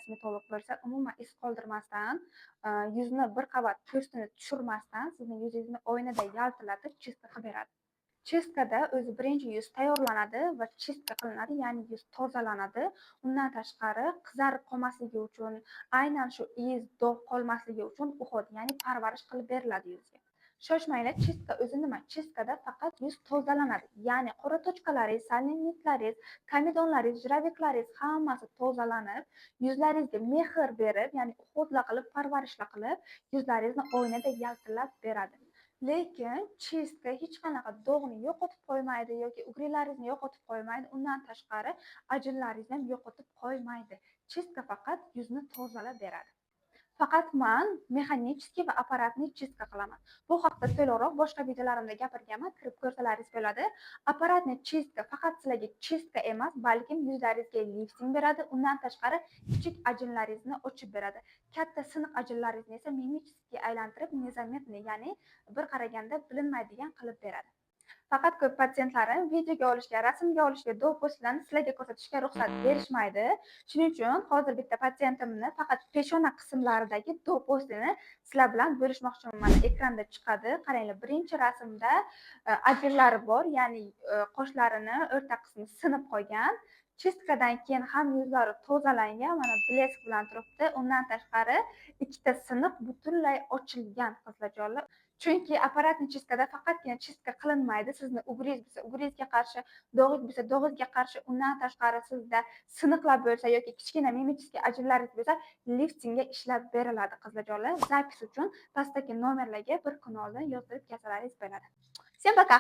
kosmetolog bo'lsa, umuman iz qoldirmasdan, yuzni bir qavat po'stini tushirmasdan sizning yuzingizni oynada yaltiratib chistka qilib beradi. Chistkada o'zi birinchi yuz tayyorlanadi va chistka qilinadi, ya'ni yuz tozalanadi. Undan tashqari qizarib qolmasligi uchun, aynan shu iz, dog' qolmasligi uchun uhud, ya'ni parvarish qilib beriladi yuzga. Shoshmanglar, chistka o'zi nima? Chistkada faqat yuz tozalanadi. Ya'ni qora tochkalaringiz, salinitlaringiz, komedonlaringiz, jiraviklaringiz hammasi tozalanib, yuzlaringizga mehr berib, ya'ni uxudla qilib, parvarishla qilib, yuzlaringizni oynada yaltillab beradi. Lekin chistka hech qanaqa dog'ni yo'qotib qo'ymaydi yoki ugrilaringizni yo'qotib qo'ymaydi. Undan tashqari ajinlaringizni ham yo'qotib qo'ymaydi. Chistka faqat yuzni tozalab beradi. Faqat men mexanический va apparatniy chistka qilaman. Bu haqda to'liqroq boshqa videolarimda gapirganman, kirib ko'rsalaringiz bo'ladi. Apparatniy chistka faqat sizlarga chistka emas, balki yuzlaringizga lifting beradi. Undan tashqari kichik ajinlaringizni ochib beradi. Katta siniq ajinlaringizni esa mimический aylantirib, nezametni, ya'ni bir qaraganda bilinmaydigan qilib beradi. Faqat ko'p patsientlarim videoga olishga, rasmga olishga, do'pposlarni sizlarga ko'rsatishga ruxsat berishmaydi. Shuning uchun hozir bitta patsientimni faqat peshona qismlaridagi do'pposini sizlar bilan bo'lishmoqchiman. Mana ekranda chiqadi. Qaranglar, birinchi rasmda ajinlari bor, ya'ni qoshlarini o'rta qismi sinib qolgan. Chistkadan keyin ham yuzlari tozalangan, mana blesk bilan turibdi. Undan tashqari ikkita siniq butunlay ochilgan qizlarjonlar. Chunki apparatni chistkada faqatgina chistka qilinmaydi. Sizni ugringiz bo'lsa, ugringizga qarshi, dog'ingiz bo'lsa, dog'ingizga qarshi, undan tashqari sizda siniqlar bo'lsa yoki kichkina mimический ajinlaringiz bo'lsa, liftingga ishlab beriladi qizlarjonlar. Zapis uchun pastdagi nomerlarga bir kun oldin yozdirib kelsalaringiz bo'ladi. Всем пока!